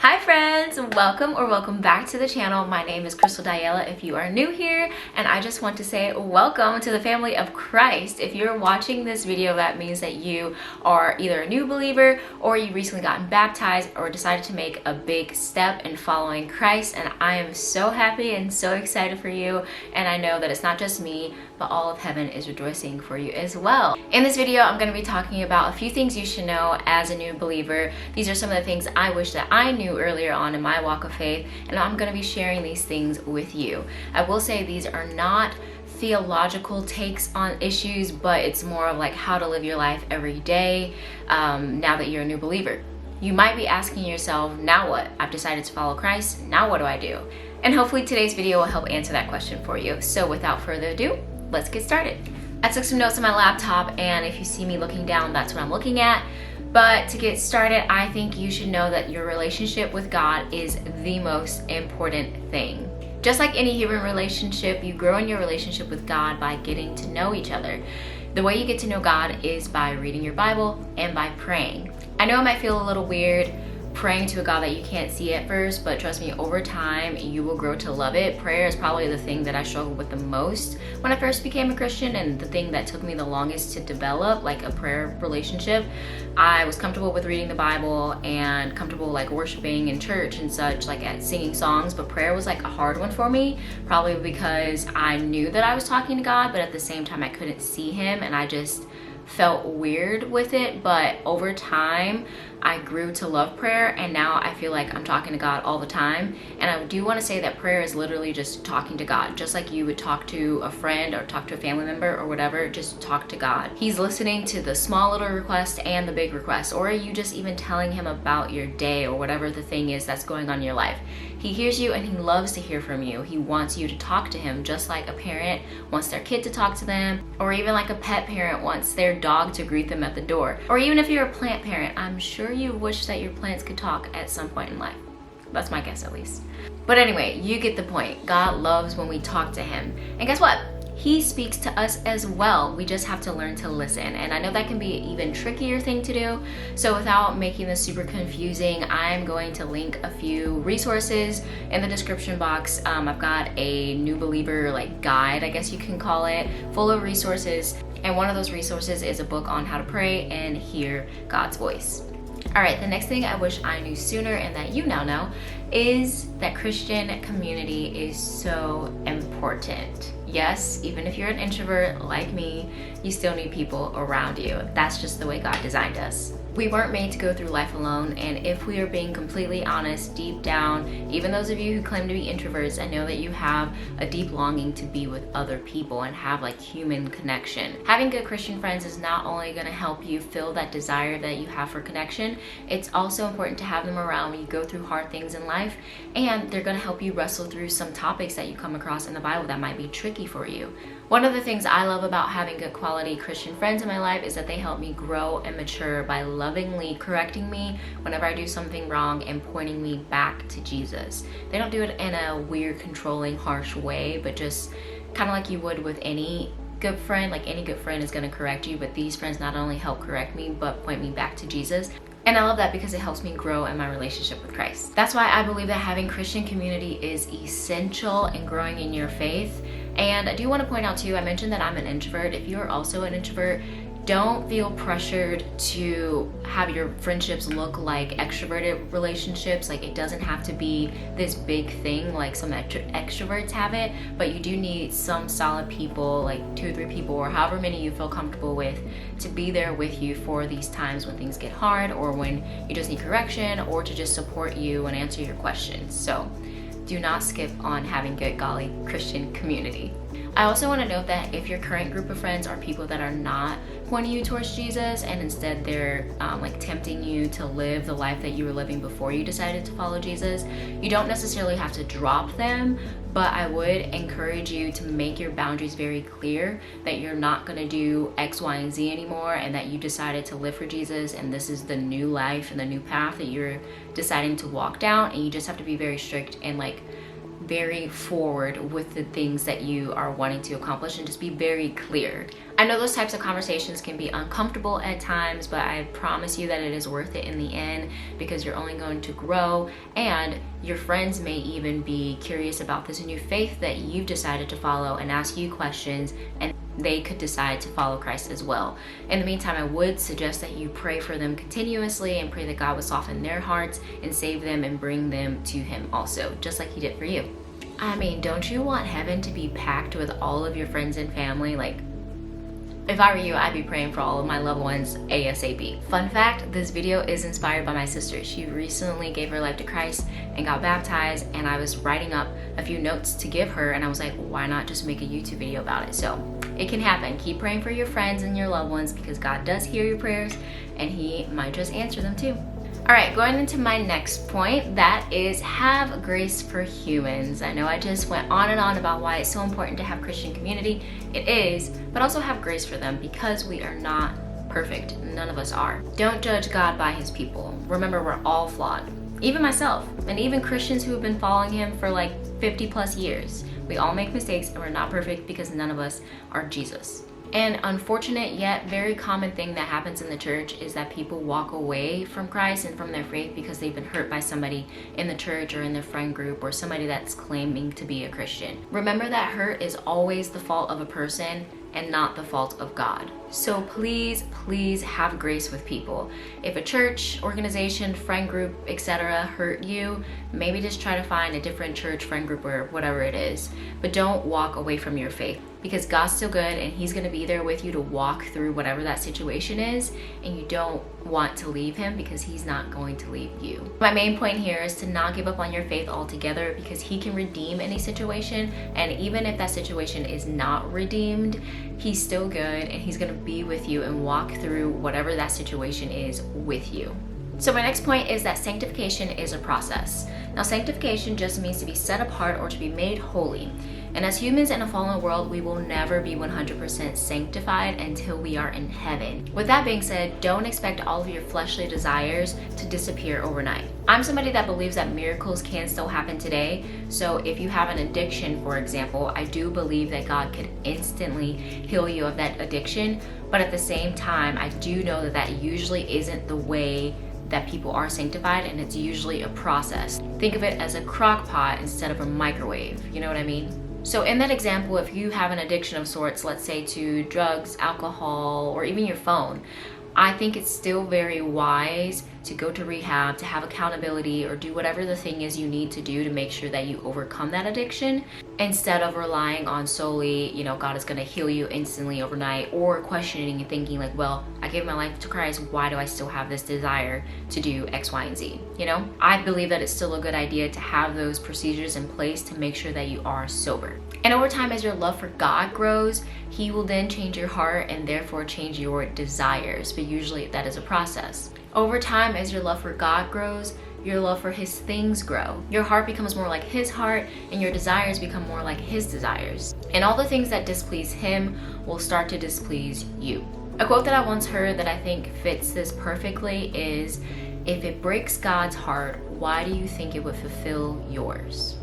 Hi friends, welcome back to the channel. My name is Diella if you are new here, and I just want to say welcome to the family of Christ. If you're watching this video, that means that you are either a new believer or you recently gotten baptized or decided to make a big step in following Christ, and I am so happy and so excited for you, and I know that it's not just me, but all of heaven is rejoicing for you as well. In this video, I'm going to be talking about a few things you should know as a new believer. These are some of the things I wish that I knew earlier on in my walk of faith, and I'm going to be sharing these things with you. I will say these are not theological takes on issues, but it's more of like how to live your life every day now that you're a new believer. You might be asking yourself, now what? I've decided to follow Christ, now what do I do? And hopefully today's video will help answer that question for you. So without further ado, let's get started. I took some notes on my laptop, and if you see me looking down, that's what I'm looking at. But to get started, I think you should know that your relationship with God is the most important thing. Just like any human relationship, you grow in your relationship with God by getting to know each other. The way you get to know God is by reading your Bible and by praying. I know it might feel a little weird praying to a God that you can't see at first, but trust me, over time you will grow to love it. Prayer is probably the thing that I struggled with the most when I first became a Christian, and the thing that took me the longest to develop like a prayer relationship. I was comfortable with reading the Bible and comfortable like worshiping in church and such, like at singing songs, but prayer was like a hard one for me, probably because I knew that I was talking to God, but at the same time I couldn't see him, and I just felt weird with it. But over time I grew to love prayer, and now I feel like I'm talking to God all the time. And I do want to say that prayer is literally just talking to God, just like you would talk to a friend or talk to a family member or whatever. Just talk to God. He's listening to the small little request and the big request, or are you just even telling him about your day or whatever the thing is that's going on in your life. He hears you and he loves to hear from you. He wants you to talk to him, just like a parent wants their kid to talk to them, or even like a pet parent wants their dog to greet them at the door. Or even if you're a plant parent, I'm sure you wish that your plants could talk at some point in life. That's my guess, at least. But anyway, you get the point. God loves when we talk to him. And guess what? He speaks to us as well. We just have to learn to listen. And I know that can be an even trickier thing to do. So without making this super confusing, I'm going to link a few resources in the description box. I've got a new believer like guide, I guess you can call it, full of resources. And one of those resources is a book on how to pray and hear God's voice. All right, the next thing I wish I knew sooner, and that you now know, is that Christian community is so important. Yes, even if you're an introvert like me, you still need people around you. That's just the way God designed us. We weren't made to go through life alone, and if we are being completely honest, deep down, even those of you who claim to be introverts, I know that you have a deep longing to be with other people and have like human connection. Having good Christian friends is not only going to help you fill that desire that you have for connection, it's also important to have them around when you go through hard things in life, and they're going to help you wrestle through some topics that you come across in the Bible that might be tricky for you. One of the things I love about having good quality Christian friends in my life is that they help me grow and mature by lovingly correcting me whenever I do something wrong and pointing me back to Jesus. They don't do it in a weird, controlling, harsh way, but just kind of like you would with any good friend. Like any good friend is going to correct you, but these friends not only help correct me, but point me back to Jesus. And I love that because it helps me grow in my relationship with Christ. That's why I believe that having Christian community is essential in growing in your faith. And I do want to point out too, I mentioned that I'm an introvert. If you're also an introvert, don't feel pressured to have your friendships look like extroverted relationships. Like, it doesn't have to be this big thing like some extroverts have it, but you do need some solid people, like 2 or 3 people or however many you feel comfortable with, to be there with you for these times when things get hard or when you just need correction, or to just support you and answer your questions. So do not skip on having good, golly Christian community. I also want to note that if your current group of friends are people that are not pointing you towards Jesus, and instead they're like tempting you to live the life that you were living before you decided to follow Jesus, you don't necessarily have to drop them, but I would encourage you to make your boundaries very clear that you're not going to do X, Y, and Z anymore, and that you decided to live for Jesus, and this is the new life and the new path that you're deciding to walk down, and you just have to be very strict and like very forward with the things that you are wanting to accomplish and just be very clear. I know those types of conversations can be uncomfortable at times, but I promise you that it is worth it in the end, because you're only going to grow, and your friends may even be curious about this new faith that you've decided to follow and ask you questions, and they could decide to follow Christ as well. In the meantime, I would suggest that you pray for them continuously and pray that God would soften their hearts and save them and bring them to Him also, just like He did for you. I mean, don't you want heaven to be packed with all of your friends and family? Like, if I were you, I'd be praying for all of my loved ones ASAP. Fun fact, this video is inspired by my sister. She recently gave her life to Christ and got baptized, and I was writing up a few notes to give her, and I was like, why not just make a YouTube video about it? So it can happen. Keep praying for your friends and your loved ones, because God does hear your prayers and He might just answer them too. All right, going into my next point, that is have grace for humans. I know I just went on and on about why it's so important to have Christian community. It is, but also have grace for them, because we are not perfect. None of us are. Don't judge God by His people. Remember, we're all flawed. Even myself, and even Christians who have been following Him for like 50 plus years. We all make mistakes, and we're not perfect, because none of us are Jesus. An unfortunate yet very common thing that happens in the church is that people walk away from Christ and from their faith because they've been hurt by somebody in the church or in their friend group, or somebody that's claiming to be a Christian. Remember that hurt is always the fault of a person and not the fault of God. So please, please have grace with people. If a church, organization, friend group, etc. hurt you, maybe just try to find a different church, friend group, or whatever it is. But don't walk away from your faith, because God's still good and He's gonna be there with you to walk through whatever that situation is, and you don't want to leave Him, because He's not going to leave you. My main point here is to not give up on your faith altogether, because He can redeem any situation, and even if that situation is not redeemed, He's still good and He's gonna be with you and walk through whatever that situation is with you. So my next point is that sanctification is a process. Now, sanctification just means to be set apart or to be made holy. And as humans in a fallen world, we will never be 100% sanctified until we are in heaven. With that being said, don't expect all of your fleshly desires to disappear overnight. I'm somebody that believes that miracles can still happen today. So if you have an addiction, for example, I do believe that God could instantly heal you of that addiction. But at the same time, I do know that that usually isn't the way that people are sanctified, and it's usually a process. Think of it as a crock pot instead of a microwave, you know what I mean? So in that example, if you have an addiction of sorts, let's say to drugs, alcohol, or even your phone, I think it's still very wise to go to rehab, to have accountability, or do whatever the thing is you need to do to make sure that you overcome that addiction, instead of relying on solely, you know, God is gonna heal you instantly overnight, or questioning and thinking like, well, I gave my life to Christ, why do I still have this desire to do X, Y, and Z, you know? I believe that it's still a good idea to have those procedures in place to make sure that you are sober. And over time, as your love for God grows, He will then change your heart and therefore change your desires, but usually that is a process. Over time, as your love for God grows, your love for His things grow. Your heart becomes more like His heart, and your desires become more like His desires. And all the things that displease Him will start to displease you. A quote that I once heard that I think fits this perfectly is, if it breaks God's heart, why do you think it would fulfill yours?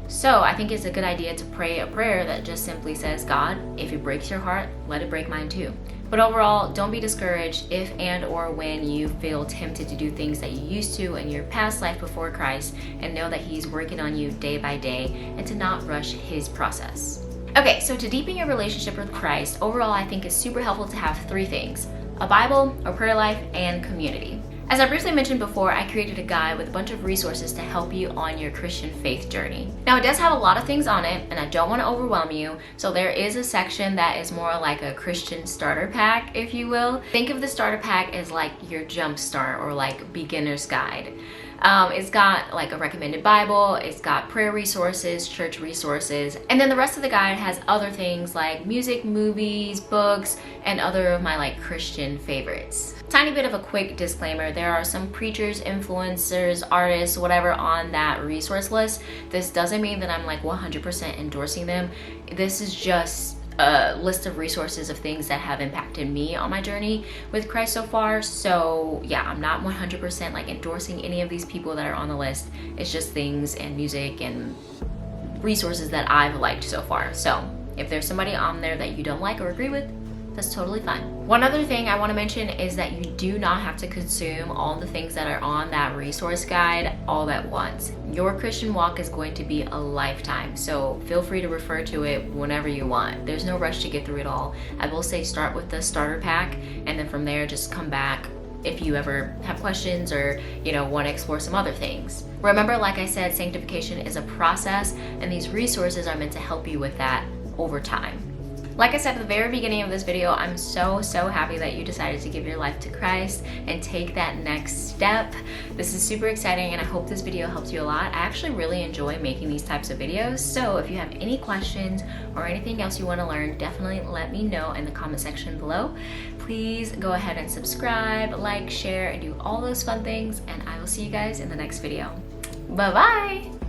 So I think it's a good idea to pray a prayer that just simply says, God, if it breaks your heart, let it break mine too. But overall, don't be discouraged if and or when you feel tempted to do things that you used to in your past life before Christ, and know that He's working on you day by day, and to not rush His process. Okay, so to deepen your relationship with Christ, overall I think it's super helpful to have 3 things: a Bible, a prayer life, and community. As I briefly mentioned before, I created a guide with a bunch of resources to help you on your Christian faith journey. Now, it does have a lot of things on it, and I don't want to overwhelm you, so there is a section that is more like a Christian starter pack, if you will. Think of the starter pack as like your jump start, or like beginner's guide. It's got like a recommended Bible, it's got prayer resources, church resources, and then the rest of the guide has other things like music, movies, books, and other of my like Christian favorites. Tiny bit of a quick disclaimer, there are some preachers, influencers, artists, whatever on that resource list. This doesn't mean that I'm like 100% endorsing them. This is just a list of resources of things that have impacted me on my journey with Christ so far. So yeah, I'm not 100% like endorsing any of these people that are on the list. It's just things and music and resources that I've liked so far. So if there's somebody on there that you don't like or agree with, that's totally fine. One other thing I want to mention is that you do not have to consume all the things that are on that resource guide all at once. Your Christian walk is going to be a lifetime, so feel free to refer to it whenever you want. There's no rush to get through it all. I will say start with the starter pack, and then from there just come back if you ever have questions or want to explore some other things. Remember, like I said, sanctification is a process, and these resources are meant to help you with that over time. Like I said at the very beginning of this video, I'm so happy that you decided to give your life to Christ and take that next step. This is super exciting, and I hope this video helps you a lot. I actually really enjoy making these types of videos, so if you have any questions or anything else you want to learn, definitely let me know in the comment section below. Please go ahead and subscribe, like, share, and do all those fun things, and I will see you guys in the next video. Bye-bye!